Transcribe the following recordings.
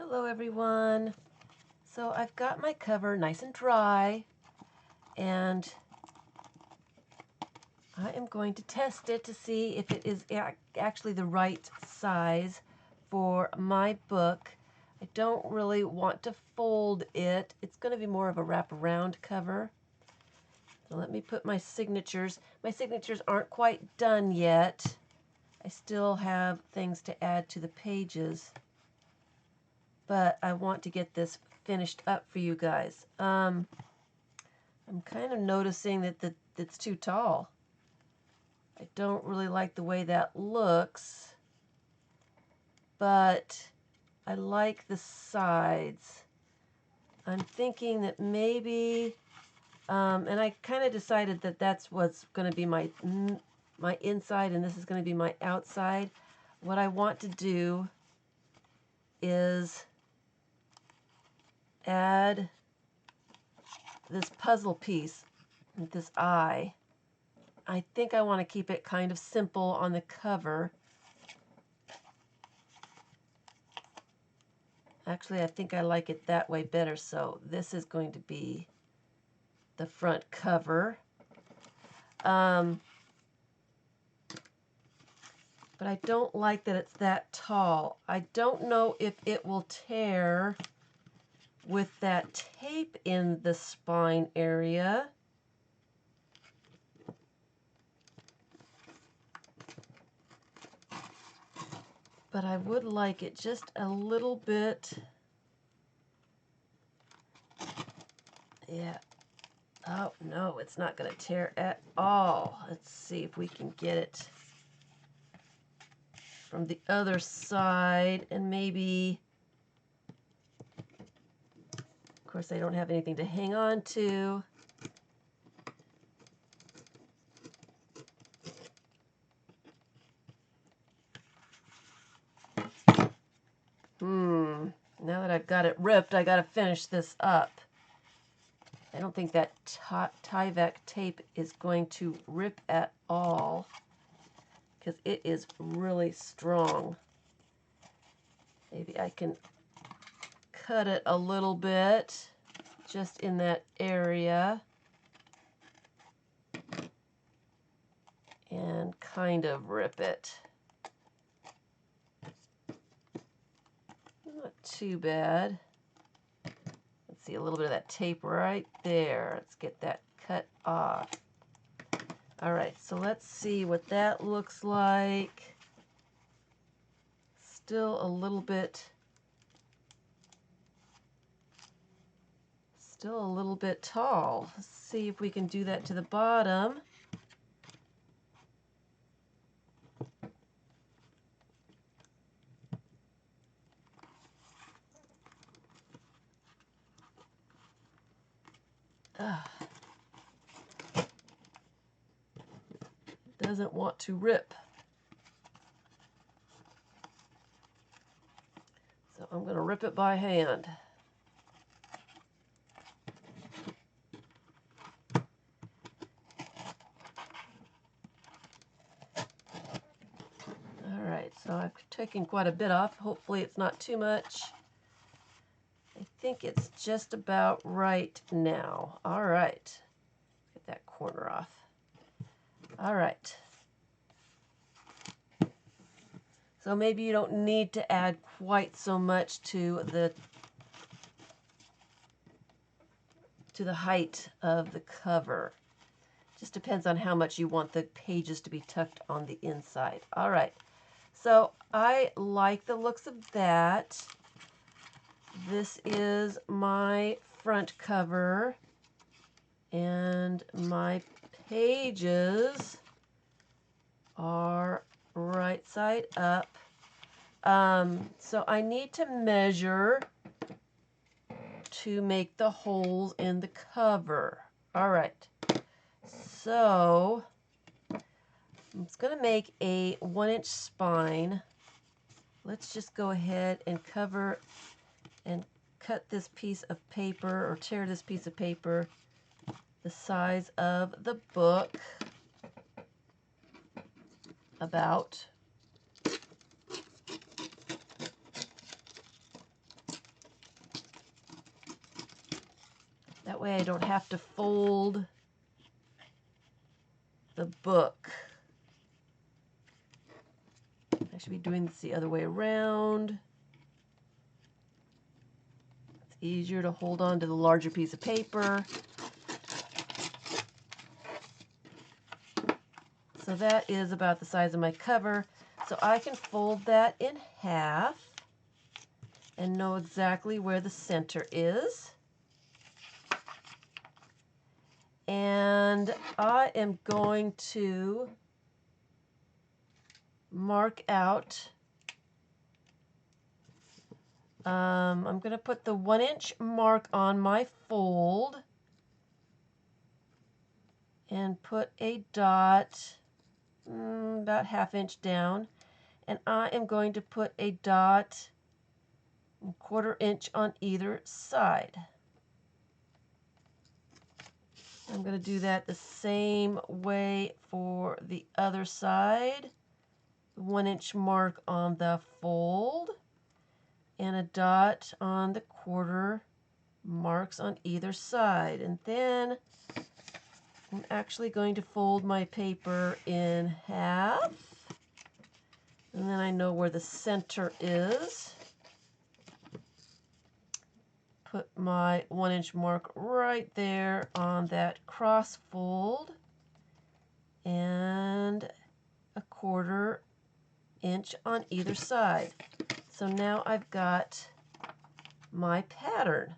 Hello everyone. So I've got my cover nice and dry, and I am going to test it to see if it is actually the right size for my book. I don't really want to fold it. It's going to be more of a wraparound cover. So let me put my signatures. My signatures aren't quite done yet. I still have things to add to the pages, but I want to get this finished up for you guys. I'm kind of noticing that it's too tall. I don't really like the way that looks, but I like the sides. I'm thinking that maybe, and I kind of decided that that's what's going to be my inside, and this is going to be my outside. What I want to do is add this puzzle piece with this eye. I think I want to keep it kind of simple on the cover. Actually, I think I like it that way better, so this is going to be the front cover. But I don't like that it's that tall. I don't know if it will tear with that tape in the spine area. But I would like it just a little bit. Yeah. Oh, no, it's not going to tear at all. Let's see if we can get it from the other side, and maybe, of course, I don't have anything to hang on to. Now that I've got it ripped, I got to finish this up. I don't think that Tyvek tape is going to rip at all, because it is really strong. Maybe I can cut it a little bit just in that area and kind of rip it. Not too bad. Let's see, a little bit of that tape right there. Let's get that cut off. All right, so let's see what that looks like. Still a little bit tall. Let's see if we can do that to the bottom. Doesn't want to rip. So I'm going to rip it by hand. All right, so I've taken quite a bit off. Hopefully it's not too much. I think it's just about right now. All right, get that corner off. All right. So maybe you don't need to add quite so much to the height of the cover. Just depends on how much you want the pages to be tucked on the inside. All right. So I like the looks of that. This is my front cover, and my pages are right side up. So I need to measure to make the holes in the cover. All right. So I'm just going to make a 1-inch spine. Let's just go ahead and cover and cut this piece of paper, or tear this piece of paper the size of the book, about. That way I don't have to fold the book. I should be doing this the other way around. It's easier to hold on to the larger piece of paper. So that is about the size of my cover. So I can fold that in half and know exactly where the center is. And I am going to mark out, I'm going to put the 1-inch mark on my fold and put a dot about 1/2 inch down, and I am going to put a dot 1/4 inch on either side. I'm going to do that the same way for the other side. 1-inch mark on the fold and a dot on the quarter marks on either side. And then I'm actually going to fold my paper in half. And then I know where the center is. Put my 1-inch mark right there on that cross fold and 1/4 inch on either side. So now I've got my pattern.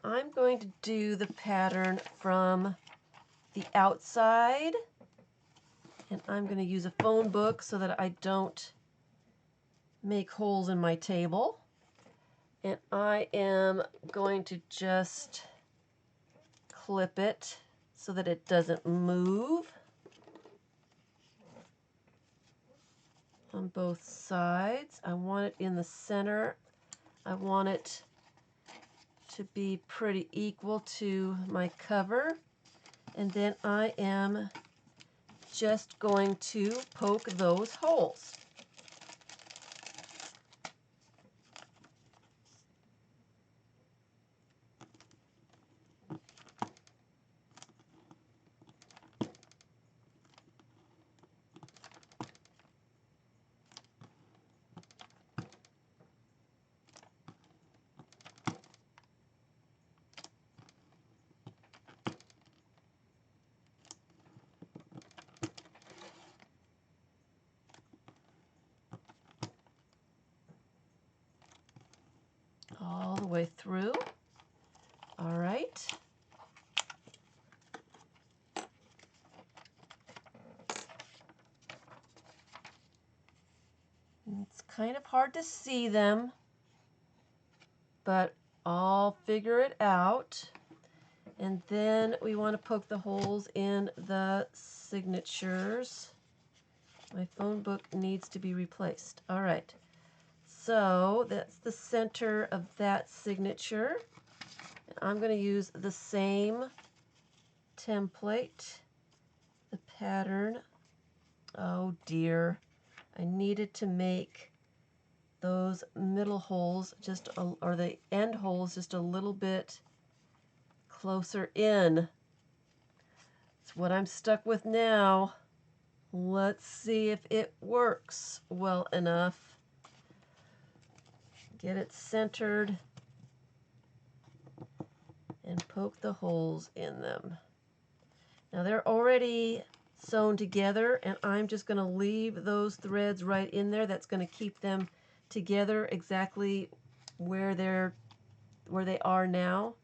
I'm going to do the pattern from the outside, and I'm going to use a phone book so that I don't make holes in my table. And I am going to just clip it so that it doesn't move on both sides. I want it in the center. I want it to be pretty equal to my cover. And then I am just going to poke those holes. All the way through. All right. It's kind of hard to see them, but I'll figure it out. And then we want to poke the holes in the signatures. My phone book needs to be replaced. All right. So that's the center of that signature. And I'm going to use the same template, the pattern. Oh dear. I needed to make those middle holes or the end holes just a little bit closer in. That's what I'm stuck with now. Let's see if it works well enough. Get it centered and poke the holes in them. Now they're already sewn together, and I'm just going to leave those threads right in there. That's going to keep them together exactly where they are now.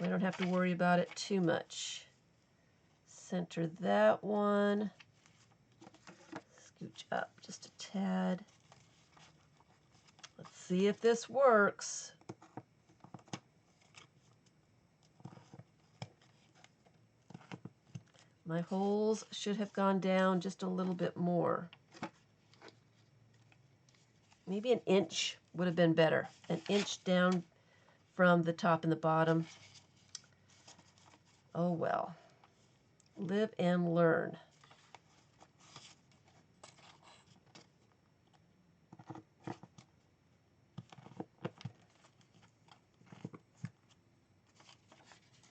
We don't have to worry about it too much. Center that one. Scooch up just a tad. Let's see if this works. My holes should have gone down just a little bit more. Maybe 1 inch would have been better. 1 inch down from the top and the bottom. Oh well. Live and learn.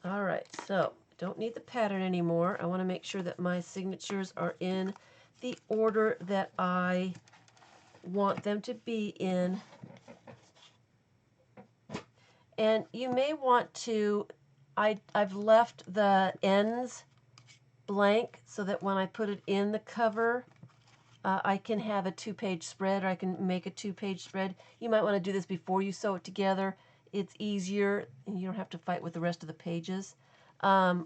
All right, so I don't need the pattern anymore. I want to make sure that my signatures are in the order that I want them to be in. And you may want to, I've left the ends blank so that when I put it in the cover, I can have a 2-page spread, or I can make a 2-page spread. You might want to do this before you sew it together. It's easier, and you don't have to fight with the rest of the pages. And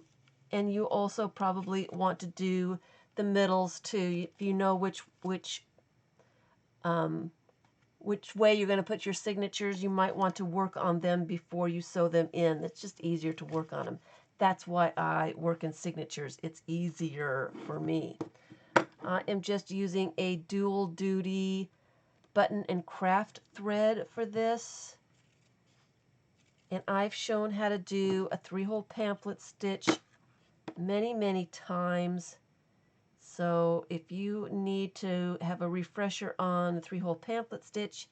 you also probably want to do the middles too. If you know which way you're going to put your signatures, you might want to work on them before you sew them in. It's just easier to work on them. That's why I work in signatures. It's easier for me. I am just using a dual duty button and craft thread for this. And I've shown how to do a 3-hole pamphlet stitch many times. So if you need to have a refresher on the 3-hole pamphlet stitch,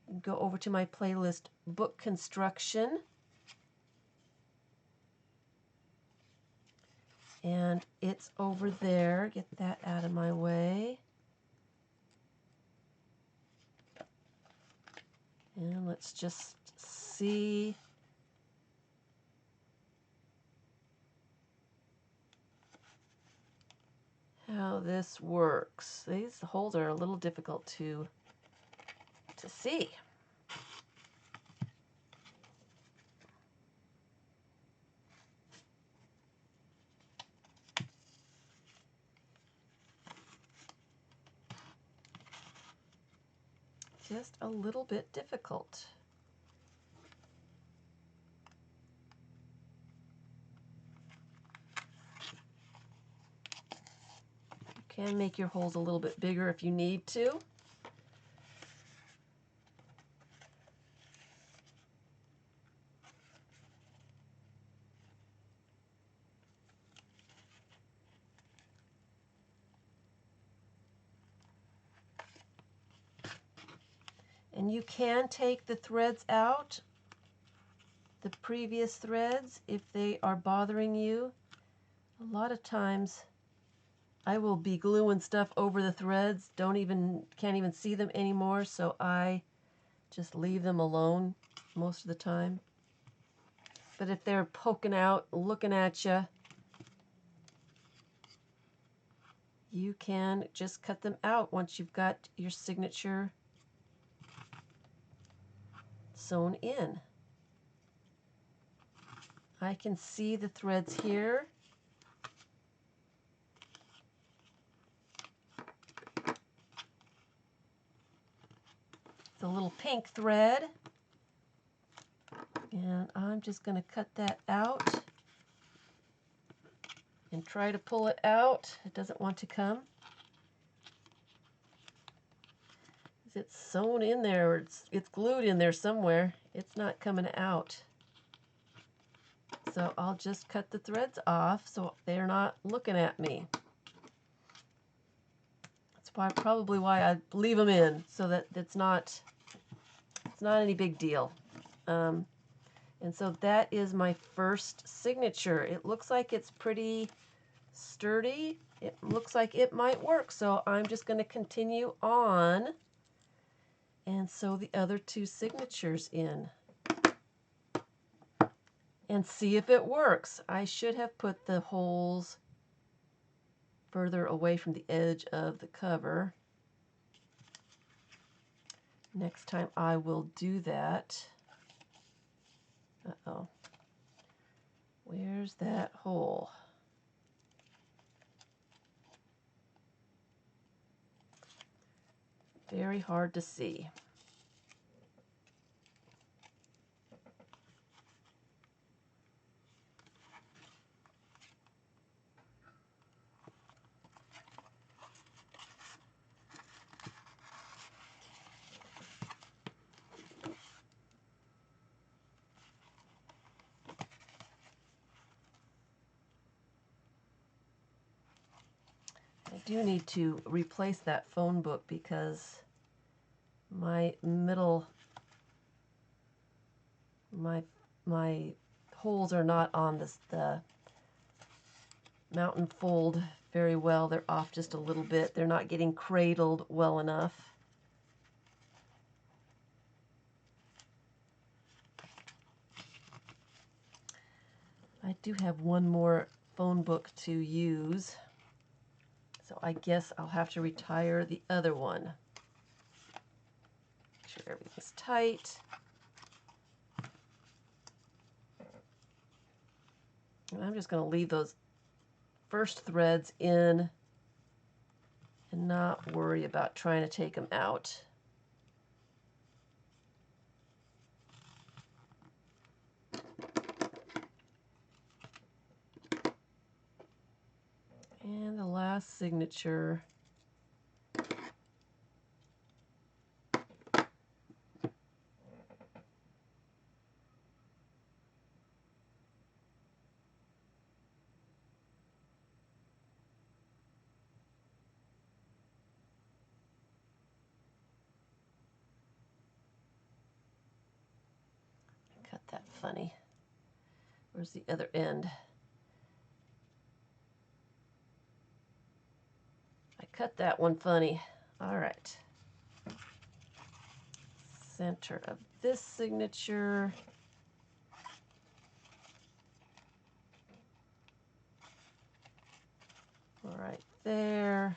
you can go over to my playlist, Book Construction. And it's over there. Get that out of my way. And let's just see how this works. These holes are a little difficult to see. Just a little bit difficult. You can make your holes a little bit bigger if you need to. And you can take the threads out, the previous threads, if they are bothering you. A lot of times I will be gluing stuff over the threads, can't even see them anymore, so I just leave them alone most of the time. But if they're poking out, looking at you, you can just cut them out once you've got your signature sewn in. I can see the threads here. The little pink thread. And I'm just going to cut that out and try to pull it out. It doesn't want to come. It's sewn in there, or it's glued in there somewhere. It's not coming out. So I'll just cut the threads off so they're not looking at me. That's probably why I leave them in, so that it's not any big deal. And so that is my first signature. It looks like it's pretty sturdy. It looks like it might work. So I'm just going to continue on and sew the other 2 signatures in and see if it works. I should have put the holes further away from the edge of the cover. Next time I will do that. Uh-oh. Where's that hole? Very hard to see. I do need to replace that phone book because my holes are not on the mountain fold very well. They're off just a little bit. They're not getting cradled well enough. I do have one more phone book to use, so I guess I'll have to retire the other one. Make sure everything's tight. And I'm just going to leave those first threads in and not worry about trying to take them out. And the last signature. Cut that funny. Where's the other end? I cut that one funny. All right. Center of this signature. Right there.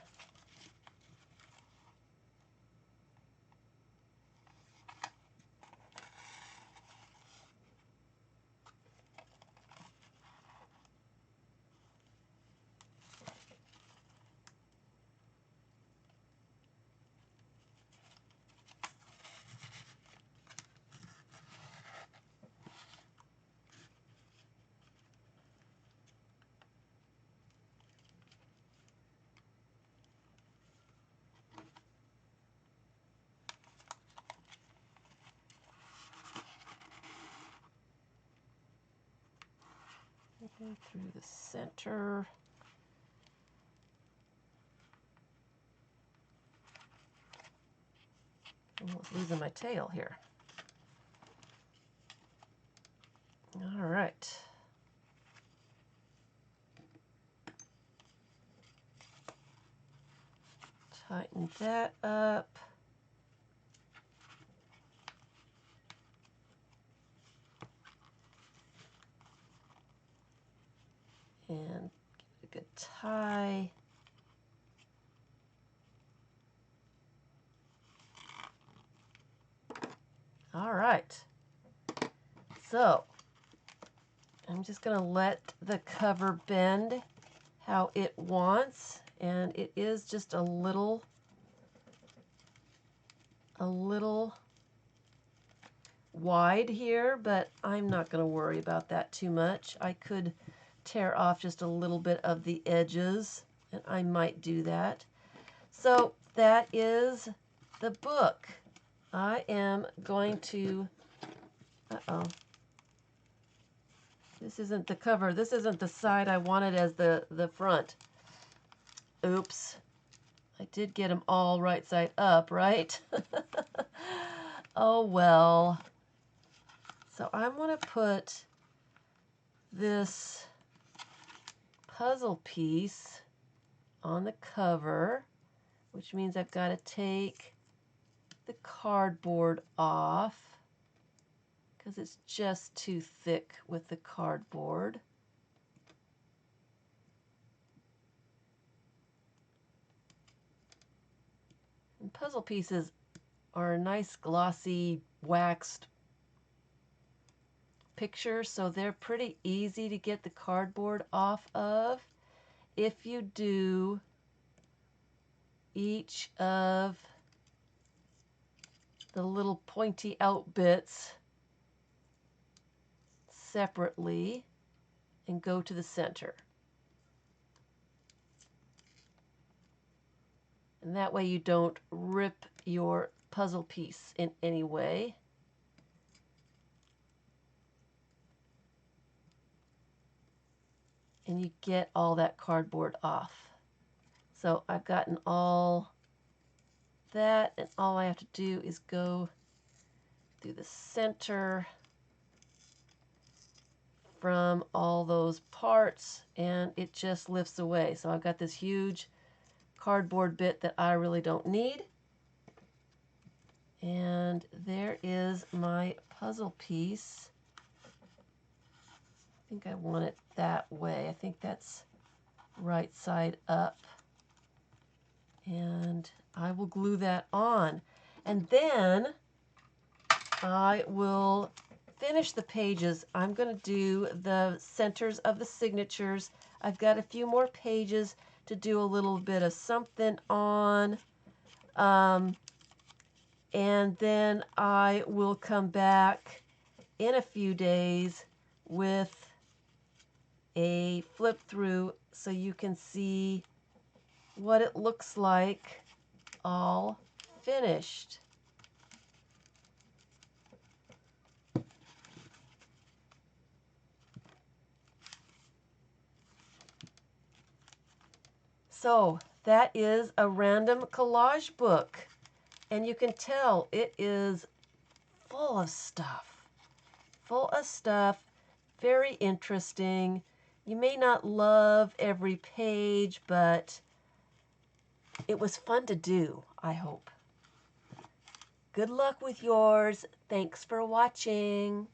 And through the center. Almost losing my tail here. All right. Tighten that up. And give it a good tie. All right. So I'm just going to let the cover bend how it wants, and it is just a little wide here, but I'm not going to worry about that too much. I could tear off just a little bit of the edges, and I might do that. So that is the book. I am going to, this isn't the cover. This isn't the side I wanted as the front. Oops. I did get them all right side up, right? Oh, well. So I'm going to put this puzzle piece on the cover, which means I've got to take the cardboard off because it's just too thick with the cardboard. And puzzle pieces are a nice glossy waxed picture, so they're pretty easy to get the cardboard off of if you do each of the little pointy out bits separately and go to the center. And that way you don't rip your puzzle piece in any way. And you get all that cardboard off. So I've gotten all that, and all I have to do is go through the center, from all those parts, and it just lifts away. So I've got this huge cardboard bit that I really don't need. And there is my puzzle piece. I think I want it that way. I think that's right side up. And I will glue that on. And then I will finish the pages. I'm going to do the centers of the signatures. I've got a few more pages to do a little bit of something on. And then I will come back in a few days with a flip through so you can see what it looks like all finished. So that is a random collage book, and you can tell it is full of stuff, very interesting. You may not love every page, but it was fun to do, I hope. Good luck with yours. Thanks for watching.